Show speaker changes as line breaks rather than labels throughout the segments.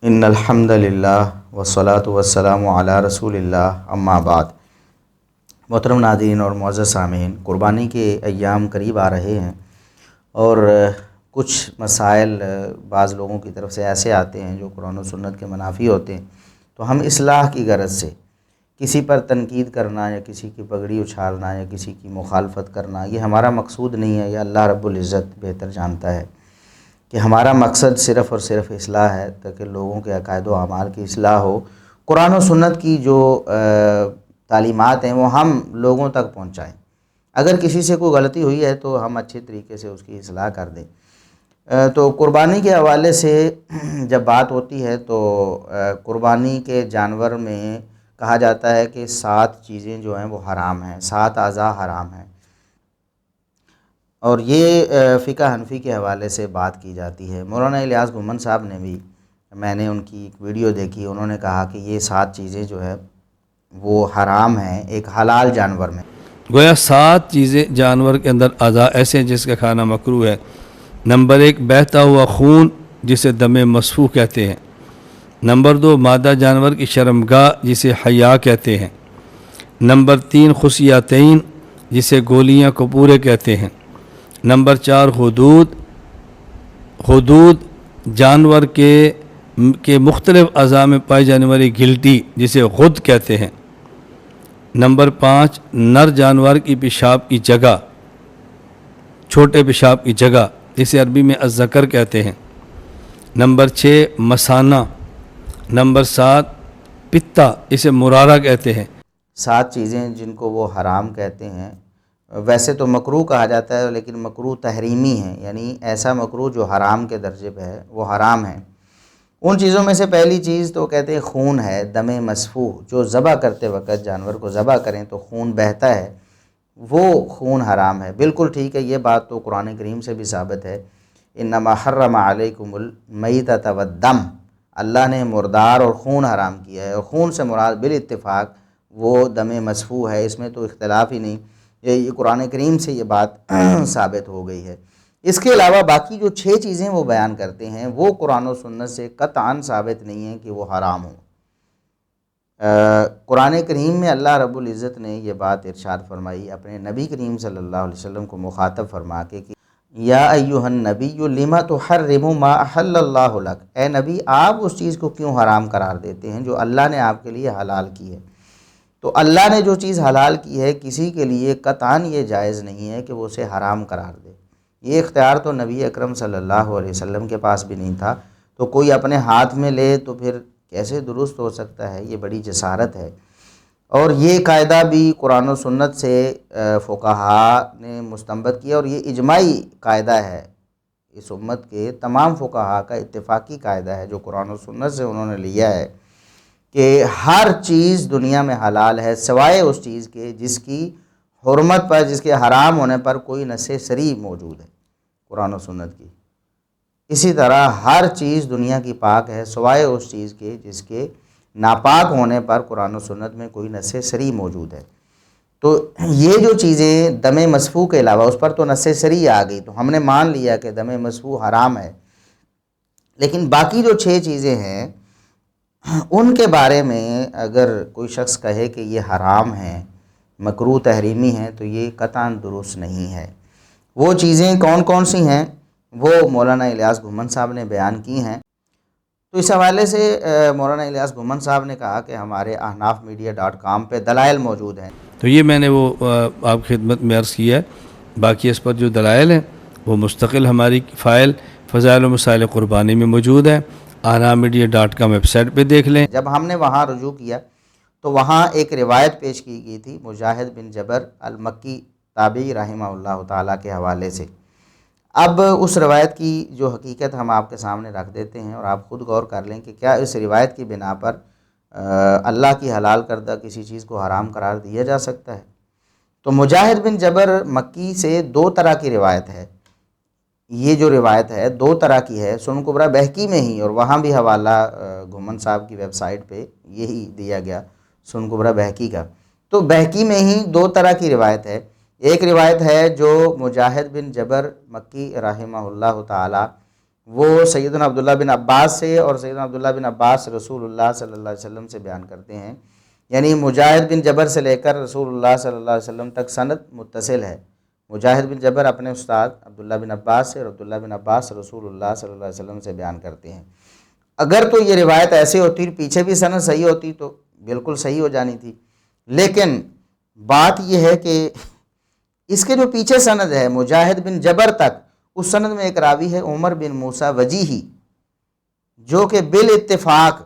ان الحمد للہ والصلاۃ والسلام علی رسول اللہ اما بعد۔ محترم ناظرین اور معزز سامعین، قربانی کے ایام قریب آ رہے ہیں اور کچھ مسائل بعض لوگوں کی طرف سے ایسے آتے ہیں جو قرآن و سنت کے منافی ہوتے ہیں، تو ہم اصلاح کی غرض سے کسی پر تنقید کرنا یا کسی کی پگڑی اچھالنا یا کسی کی مخالفت کرنا یہ ہمارا مقصود نہیں ہے۔ یہ اللہ رب العزت بہتر جانتا ہے کہ ہمارا مقصد صرف اور صرف اصلاح ہے، تاکہ لوگوں کے عقائد و اعمال کی اصلاح ہو، قرآن و سنت کی جو تعلیمات ہیں وہ ہم لوگوں تک پہنچائیں۔ اگر کسی سے کوئی غلطی ہوئی ہے تو ہم اچھے طریقے سے اس کی اصلاح کر دیں۔ تو قربانی کے حوالے سے جب بات ہوتی ہے تو قربانی کے جانور میں کہا جاتا ہے کہ 7 چیزیں جو ہیں وہ حرام ہیں، 7 اعضاء حرام ہیں، اور یہ فقہ حنفی کے حوالے سے بات کی جاتی ہے۔ مولانا الیاس گھمن صاحب نے بھی، میں نے ان کی ایک ویڈیو دیکھی، انہوں نے کہا کہ یہ 7 چیزیں جو ہے وہ حرام ہیں ایک حلال جانور میں۔
گویا 7 چیزیں جانور کے اندر اعضاء ایسے ہیں جس کا کھانا مکروہ ہے۔ نمبر 1 بہتا ہوا خون جسے دم مسفوح کہتے ہیں۔ نمبر 2 مادہ جانور کی شرمگاہ جسے حیا کہتے ہیں۔ نمبر 3 خصیتین جسے گولیاں کپورے کہتے ہیں۔ نمبر 4 حدود جانور کے مختلف اعضاء میں پائی جانے والی گلٹی جسے غد کہتے ہیں۔ نمبر 5 نر جانور کی پیشاب کی جگہ، چھوٹے پیشاب کی جگہ جسے عربی میں الذکر کہتے ہیں۔ نمبر 6 مثانہ۔ نمبر 7 پتا اسے مرارہ کہتے ہیں۔
7 چیزیں جن کو وہ حرام کہتے ہیں، ویسے تو مکروہ کہا جاتا ہے لیکن مکروہ تحریمی ہے، یعنی ایسا مکروہ جو حرام کے درجے پہ ہے، وہ حرام ہے۔ ان چیزوں میں سے پہلی چیز تو کہتے ہیں خون ہے، دم مسفوح، جو ذبح کرتے وقت جانور کو ذبح کریں تو خون بہتا ہے، وہ خون حرام ہے۔ بالکل ٹھیک ہے، یہ بات تو قرآن کریم سے بھی ثابت ہے، انما حرم علیکم المیتۃ والدم، اللہ نے مردار اور خون حرام کیا ہے، اور خون سے مراد بالاتفاق وہ دم مسفوح ہے، اس میں تو اختلاف ہی نہیں، یہ قرآن کریم سے یہ بات ثابت ہو گئی ہے۔ اس کے علاوہ باقی جو 6 چیزیں وہ بیان کرتے ہیں وہ قرآن و سنت سے قطعاً ثابت نہیں ہیں کہ وہ حرام ہوں۔ قرآن کریم میں اللہ رب العزت نے یہ بات ارشاد فرمائی اپنے نبی کریم صلی اللہ علیہ وسلم کو مخاطب فرما کے کہ یا ایھا النبی لما تحرم ما احل اللہ لک، اے نبی آپ اس چیز کو کیوں حرام قرار دیتے ہیں جو اللہ نے آپ کے لیے حلال کی ہے۔ تو اللہ نے جو چیز حلال کی ہے کسی کے لیے قطعاً یہ جائز نہیں ہے کہ وہ اسے حرام قرار دے۔ یہ اختیار تو نبی اکرم صلی اللہ علیہ وسلم کے پاس بھی نہیں تھا، تو کوئی اپنے ہاتھ میں لے تو پھر کیسے درست ہو سکتا ہے؟ یہ بڑی جسارت ہے، اور یہ قاعدہ بھی قرآن و سنت سے فقہاء نے مستنبط کیا، اور یہ اجماعی قاعدہ ہے، اس امت کے تمام فقہاء کا اتفاقی قاعدہ ہے جو قرآن و سنت سے انہوں نے لیا ہے کہ ہر چیز دنیا میں حلال ہے سوائے اس چیز کے جس کی حرمت پر، جس کے حرام ہونے پر کوئی نص صریح موجود ہے قرآن و سنت کی۔ اسی طرح ہر چیز دنیا کی پاک ہے سوائے اس چیز کے جس کے ناپاک ہونے پر قرآن و سنت میں کوئی نص صریح موجود ہے۔ تو یہ جو چیزیں دم مسفوح کے علاوہ، اس پر تو نص صریح آ گئی، تو ہم نے مان لیا کہ دم مسفوح حرام ہے، لیکن باقی جو 6 چیزیں ہیں ان کے بارے میں اگر کوئی شخص کہے کہ یہ حرام ہیں، مکروہ تحریمی ہیں، تو یہ قطعاً درست نہیں ہے۔ وہ چیزیں کون کون سی ہیں وہ مولانا الیاس گھمن صاحب نے بیان کی ہیں۔ تو اس حوالے سے مولانا الیاس گھمن صاحب نے کہا کہ ہمارے ahnafmedia.com پہ دلائل موجود ہیں۔
تو یہ میں نے وہ آپ کی خدمت میں عرض کیا ہے۔ باقی اس پر جو دلائل ہیں وہ مستقل ہماری فائل فضائل و مسائل قربانی میں موجود ہے، ahnafmedia.com ویب سائٹ پہ دیکھ لیں۔
جب ہم نے وہاں رجوع کیا تو وہاں ایک روایت پیش کی گئی تھی مجاہد بن جبر المکی تابعی رحمہ اللہ تعالیٰ کے حوالے سے۔ اب اس روایت کی جو حقیقت ہم آپ کے سامنے رکھ دیتے ہیں، اور آپ خود غور کر لیں کہ کیا اس روایت کی بنا پر اللہ کی حلال کردہ کسی چیز کو حرام قرار دیا جا سکتا ہے؟ تو مجاہد بن جبر مکی سے 2 طرح کی روایت ہے۔ یہ جو روایت ہے 2 طرح کی ہے، سنن کبریٰ بہقی میں ہی، اور وہاں بھی حوالہ گھمن صاحب کی ویب سائٹ پہ یہی دیا گیا سنن کبریٰ بہقی کا۔ تو بہقی میں ہی 2 طرح کی روایت ہے۔ ایک روایت ہے جو مجاہد بن جبر مکی رحمہ اللہ تعالی وہ سیدنا عبداللہ بن عباس سے، اور سیدنا عبداللہ بن عباس رسول اللہ صلی اللہ علیہ وسلم سے بیان کرتے ہیں، یعنی مجاہد بن جبر سے لے کر رسول اللہ صلی اللہ علیہ وسلم تک سند متصل ہے۔ مجاہد بن جبر اپنے استاد عبداللہ بن عباس سے، اور عبداللہ بن عباس رسول اللہ صلی اللہ علیہ وسلم سے بیان کرتے ہیں۔ اگر تو یہ روایت ایسے ہوتی، پیچھے بھی سند صحیح ہوتی تو بالکل صحیح ہو جانی تھی، لیکن بات یہ ہے کہ اس کے جو پیچھے سند ہے مجاہد بن جبر تک، اس سند میں ایک راوی ہے عمر بن موسیٰ وجیہی، جو کہ بالاتفاق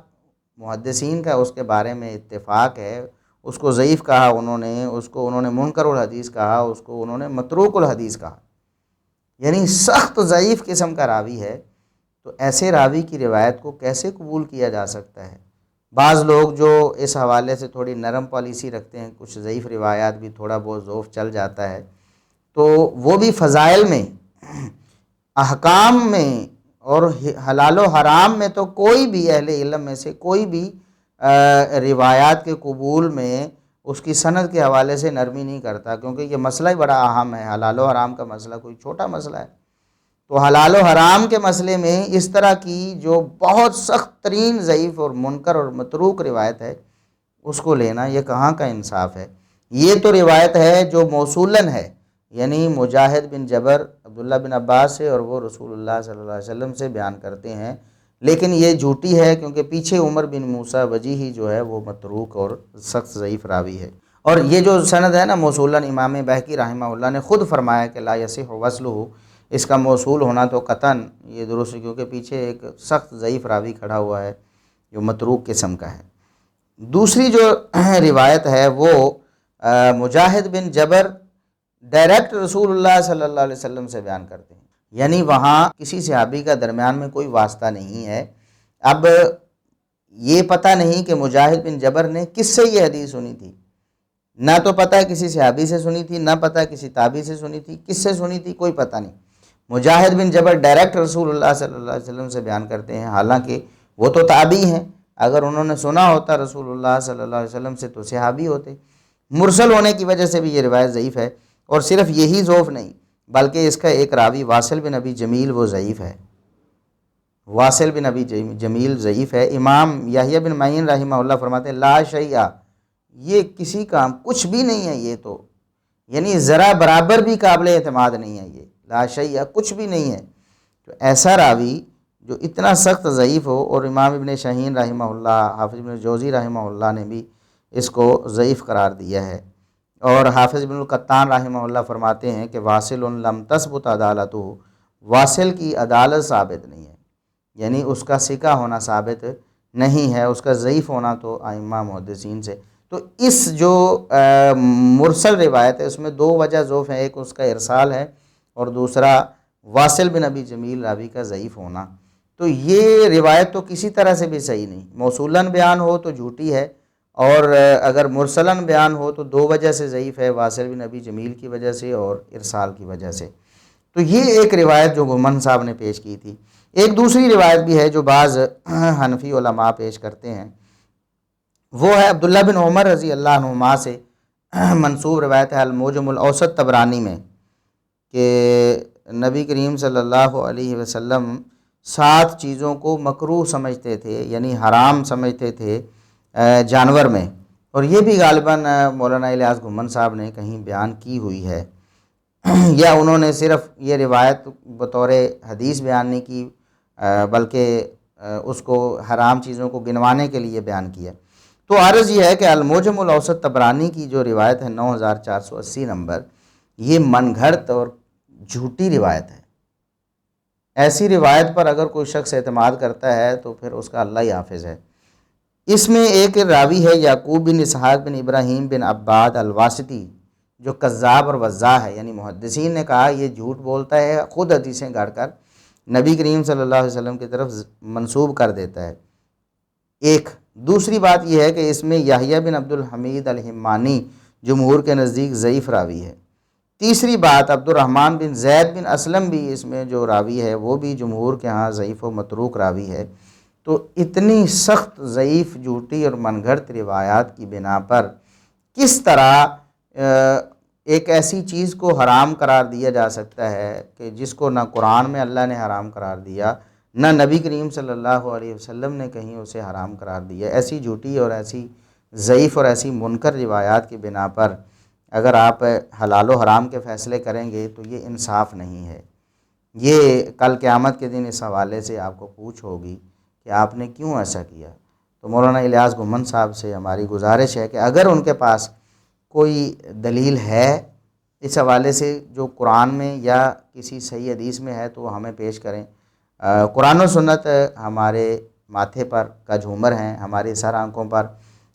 محدثین کا اس کے بارے میں اتفاق ہے، اس کو ضعیف کہا انہوں نے منکر الحدیث کہا، اس کو انہوں نے متروک الحدیث کہا، یعنی سخت ضعیف قسم کا راوی ہے۔ تو ایسے راوی کی روایت کو کیسے قبول کیا جا سکتا ہے؟ بعض لوگ جو اس حوالے سے تھوڑی نرم پالیسی رکھتے ہیں، کچھ ضعیف روایات بھی تھوڑا بہت ضعف چل جاتا ہے، تو وہ بھی فضائل میں، احکام میں اور حلال و حرام میں تو کوئی بھی اہل علم میں سے کوئی بھی روایات کے قبول میں اس کی سند کے حوالے سے نرمی نہیں کرتا، کیونکہ یہ مسئلہ ہی بڑا اہم ہے۔ حلال و حرام کا مسئلہ کوئی چھوٹا مسئلہ ہے؟ تو حلال و حرام کے مسئلے میں اس طرح کی جو بہت سخت ترین ضعیف اور منکر اور متروک روایت ہے، اس کو لینا یہ کہاں کا انصاف ہے؟ یہ تو روایت ہے جو موصولاً ہے، یعنی مجاہد بن جبر عبداللہ بن عباس سے، اور وہ رسول اللہ صلی اللہ علیہ وسلم سے بیان کرتے ہیں، لیکن یہ جھوٹی ہے، کیونکہ پیچھے عمر بن موسیٰ وجیہی جو ہے وہ متروک اور سخت ضعیف راوی ہے۔ اور یہ جو سند ہے نا موصولاً، امام بہقی رحمہ اللہ نے خود فرمایا کہ لا یصح وصلہ، اس کا موصول ہونا تو قطعاً یہ درست ہے، کیونکہ پیچھے ایک سخت ضعیف راوی کھڑا ہوا ہے جو متروک قسم کا ہے۔ دوسری جو روایت ہے وہ مجاہد بن جبر ڈائریکٹ رسول اللہ صلی اللہ علیہ وسلم سے بیان کرتے ہیں، یعنی وہاں کسی صحابی کا درمیان میں کوئی واسطہ نہیں ہے۔ اب یہ پتہ نہیں کہ مجاہد بن جبر نے کس سے یہ حدیث سنی تھی، نہ تو پتہ ہے کسی صحابی سے سنی تھی، نہ پتہ ہے کسی تابعی سے سنی تھی، کس سے سنی تھی کوئی پتہ نہیں۔ مجاہد بن جبر ڈائریکٹ رسول اللہ صلی اللہ علیہ وسلم سے بیان کرتے ہیں، حالانکہ وہ تو تابعی ہیں، اگر انہوں نے سنا ہوتا رسول اللہ صلی اللہ علیہ وسلم سے تو صحابی ہوتے۔ مرسل ہونے کی وجہ سے بھی یہ روایت ضعیف ہے، اور صرف یہی ضعف نہیں بلکہ اس کا ایک راوی واصل بن ابی جمیل وہ ضعیف ہے، واصل بن ابی جمیل ضعیف ہے۔ امام یحییٰ بن معین رحمہ اللہ فرماتے ہیں لا شیء، یہ کسی کام کچھ بھی نہیں ہے، یہ تو یعنی ذرا برابر بھی قابل اعتماد نہیں ہے، یہ لا شیء کچھ بھی نہیں ہے۔ تو ایسا راوی جو اتنا سخت ضعیف ہو، اور امام ابن شاہین رحمہ اللہ، حافظ ابن جوزی رحمہ اللہ نے بھی اس کو ضعیف قرار دیا ہے، اور حافظ ابن القطان رحمہ اللہ فرماتے ہیں کہ واصل لم تثبت عدالتہ، واصل کی عدالت ثابت نہیں ہے، یعنی اس کا ثقہ ہونا ثابت نہیں ہے، اس کا ضعیف ہونا تو ائمہ محدثین سے۔ تو اس جو مرسل روایت ہے اس میں دو وجہ ضعف ہیں، ایک اس کا ارسال ہے، اور دوسرا واصل بن ابی جمیل راوی کا ضعیف ہونا۔ تو یہ روایت تو کسی طرح سے بھی صحیح نہیں، موصولاً بیان ہو تو جھوٹی ہے، اور اگر مرسلاً بیان ہو تو دو وجہ سے ضعیف ہے، واصل بن ابی جمیل کی وجہ سے اور ارسال کی وجہ سے۔ تو یہ ایک روایت جو گھمن صاحب نے پیش کی تھی۔ ایک دوسری روایت بھی ہے جو بعض حنفی علماء پیش کرتے ہیں، وہ ہے عبداللہ بن عمر رضی اللہ عنہما سے منسوب روایت ہے المعجم الاوسط طبرانی میں، کہ نبی کریم صلی اللہ علیہ وسلم 7 چیزوں کو مکروہ سمجھتے تھے، یعنی حرام سمجھتے تھے جانور میں، اور یہ بھی غالباً مولانا الیاس گھمن صاحب نے کہیں بیان کی ہوئی ہے، یا انہوں نے صرف یہ روایت بطور حدیث بیان نہیں کی بلکہ اس کو حرام چیزوں کو گنوانے کے لیے بیان کیا۔ تو عرض یہ ہے کہ المعجم الاوسط طبرانی کی جو روایت ہے 9480 نمبر، یہ من گھڑت اور جھوٹی روایت ہے۔ ایسی روایت پر اگر کوئی شخص اعتماد کرتا ہے تو پھر اس کا اللہ ہی حافظ ہے۔ اس میں ایک راوی ہے یعقوب بن اسحاق بن ابراہیم بن عباد الواسطی، جو کذاب اور وضاح ہے، یعنی محدثین نے کہا یہ جھوٹ بولتا ہے، خود حدیثیں گھڑ کر نبی کریم صلی اللہ علیہ وسلم کی طرف منسوب کر دیتا ہے۔ ایک دوسری بات یہ ہے کہ اس میں یحییٰ بن عبد الحمید الحمانی جمہور کے نزدیک ضعیف راوی ہے۔ تیسری بات عبد الرحمن بن زید بن اسلم بھی اس میں جو راوی ہے وہ بھی جمہور کے ہاں ضعیف و متروک راوی ہے۔ تو اتنی سخت ضعیف جھوٹی اور من گھڑت روایات کی بنا پر کس طرح ایک ایسی چیز کو حرام قرار دیا جا سکتا ہے کہ جس کو نہ قرآن میں اللہ نے حرام قرار دیا، نہ نبی کریم صلی اللہ علیہ وسلم نے کہیں اسے حرام قرار دیا، ایسی جھوٹی اور ایسی ضعیف اور ایسی منکر روایات کی بنا پر اگر آپ حلال و حرام کے فیصلے کریں گے تو یہ انصاف نہیں ہے۔ یہ کل قیامت کے دن اس حوالے سے آپ کو پوچھ ہوگی کہ آپ نے کیوں ایسا کیا۔ تو مولانا الیاس گھمن صاحب سے ہماری گزارش ہے کہ اگر ان کے پاس کوئی دلیل ہے اس حوالے سے جو قرآن میں یا کسی صحیح حدیث میں ہے تو وہ ہمیں پیش کریں۔ قرآن و سنت ہمارے ماتھے پر کا جھومر ہیں، ہماری سر آنکھوں پر،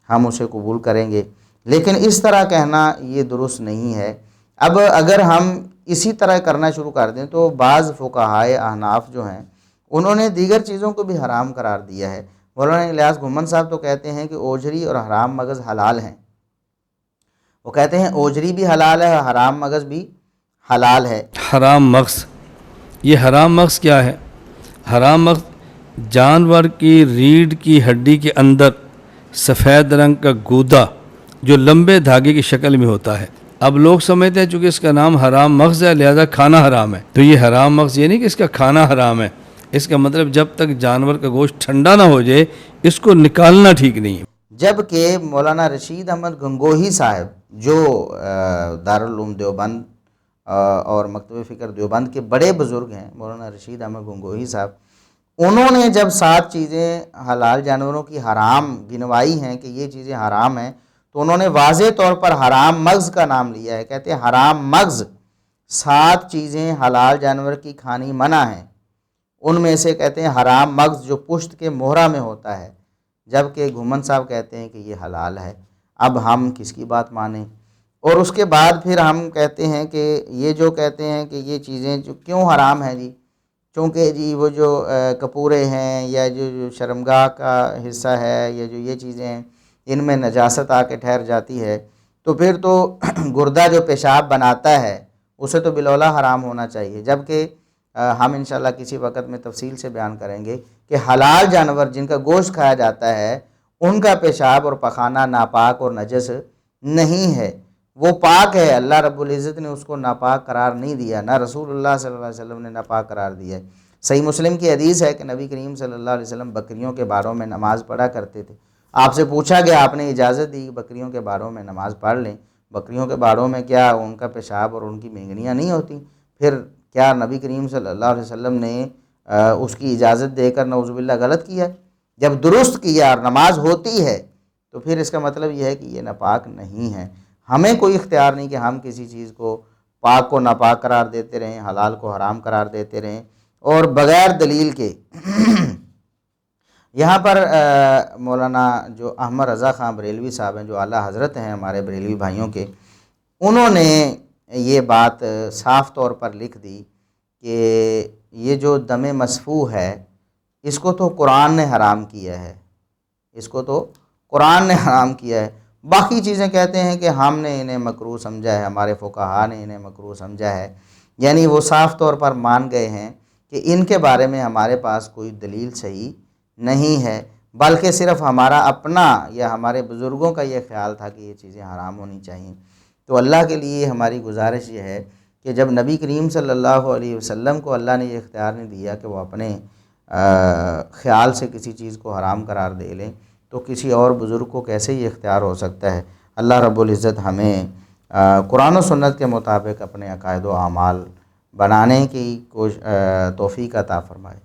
ہم اسے قبول کریں گے، لیکن اس طرح کہنا یہ درست نہیں ہے۔ اب اگر ہم اسی طرح کرنا شروع کر دیں تو بعض فقہائے احناف جو ہیں انہوں نے دیگر چیزوں کو بھی حرام قرار دیا ہے۔ مولانا الیاس گھمن صاحب تو کہتے ہیں کہ اوجری اور حرام مغز حلال ہیں، وہ کہتے ہیں اوجری بھی حلال ہے اور حرام مغز بھی حلال ہے۔
حرام مغز، یہ حرام مغز کیا ہے؟ حرام مغز جانور کی ریڑھ کی ہڈی کے اندر سفید رنگ کا گودا جو لمبے دھاگے کی شکل میں ہوتا ہے۔ اب لوگ سمجھتے ہیں چونکہ اس کا نام حرام مغز ہے لہذا کھانا حرام ہے، تو یہ حرام مغز یہ نہیں کہ اس کا کھانا حرام ہے، اس کا مطلب جب تک جانور کا گوشت ٹھنڈا نہ ہو جائے اس کو نکالنا ٹھیک نہیں ہے۔
جبکہ مولانا رشید احمد گنگوہی صاحب جو دارالعلوم دیوبند اور مکتبہ فکر دیوبند کے بڑے بزرگ ہیں، مولانا رشید احمد گنگوہی صاحب، انہوں نے جب 7 چیزیں حلال جانوروں کی حرام گنوائی ہیں کہ یہ چیزیں حرام ہیں تو انہوں نے واضح طور پر حرام مغز کا نام لیا ہے۔ کہتے ہیں حرام مغز 7 چیزیں حلال جانور کی کھانی منع ہیں، ان میں سے کہتے ہیں حرام مغز جو پشت کے مہرہ میں ہوتا ہے، جبکہ گھمن صاحب کہتے ہیں کہ یہ حلال ہے۔ اب ہم کس کی بات مانیں؟ اور اس کے بعد پھر ہم کہتے ہیں کہ یہ جو کہتے ہیں کہ یہ چیزیں جو کیوں حرام ہیں جی، چونکہ جی وہ جو کپورے ہیں یا جو شرمگاہ کا حصہ ہے یا جو یہ چیزیں ہیں ان میں نجاست آ کے ٹھہر جاتی ہے، تو پھر تو گردہ جو پیشاب بناتا ہے اسے تو بالولا حرام ہونا چاہیے۔ جبکہ ہم انشاءاللہ کسی وقت میں تفصیل سے بیان کریں گے کہ حلال جانور جن کا گوشت کھایا جاتا ہے ان کا پیشاب اور پخانہ ناپاک اور نجس نہیں ہے، وہ پاک ہے۔ اللہ رب العزت نے اس کو ناپاک قرار نہیں دیا، نہ رسول اللہ صلی اللہ علیہ وسلم نے ناپاک قرار دیا ہے۔ صحیح مسلم کی حدیث ہے کہ نبی کریم صلی اللہ علیہ وسلم بکریوں کے باروں میں نماز پڑھا کرتے تھے۔ آپ سے پوچھا گیا، آپ نے اجازت دی بکریوں کے باروں میں نماز پڑھ لیں، بکریوں کے باروں میں کیا ان کا پیشاب اور ان کی مینگنیاں نہیں ہوتی؟ پھر کیا نبی کریم صلی اللہ علیہ وسلم نے اس کی اجازت دے کر نعوذ باللہ غلط کیا؟ جب درست کیا اور نماز ہوتی ہے تو پھر اس کا مطلب یہ ہے کہ یہ ناپاک نہیں ہے۔ ہمیں کوئی اختیار نہیں کہ ہم کسی چیز کو پاک کو ناپاک قرار دیتے رہیں، حلال کو حرام قرار دیتے رہیں اور بغیر دلیل کے۔ یہاں پر مولانا جو احمد رضا خان بریلوی صاحب ہیں جو اعلیٰ حضرت ہیں ہمارے بریلوی بھائیوں کے، انہوں نے یہ بات صاف طور پر لکھ دی کہ یہ جو دم مسفوح ہے اس کو تو قرآن نے حرام کیا ہے، اس کو تو قرآن نے حرام کیا ہے۔ باقی چیزیں کہتے ہیں کہ ہم نے انہیں مکروہ سمجھا ہے، ہمارے فقہا نے انہیں مکروہ سمجھا ہے، یعنی وہ صاف طور پر مان گئے ہیں کہ ان کے بارے میں ہمارے پاس کوئی دلیل صحیح نہیں ہے، بلکہ صرف ہمارا اپنا یا ہمارے بزرگوں کا یہ خیال تھا کہ یہ چیزیں حرام ہونی چاہیے۔ تو اللہ کے لیے ہماری گزارش یہ ہے کہ جب نبی کریم صلی اللہ علیہ وسلم کو اللہ نے یہ اختیار نہیں دیا کہ وہ اپنے خیال سے کسی چیز کو حرام قرار دے لیں تو کسی اور بزرگ کو کیسے یہ اختیار ہو سکتا ہے؟ اللہ رب العزت ہمیں قرآن و سنت کے مطابق اپنے عقائد و اعمال بنانے کی توفیق عطا فرمائے۔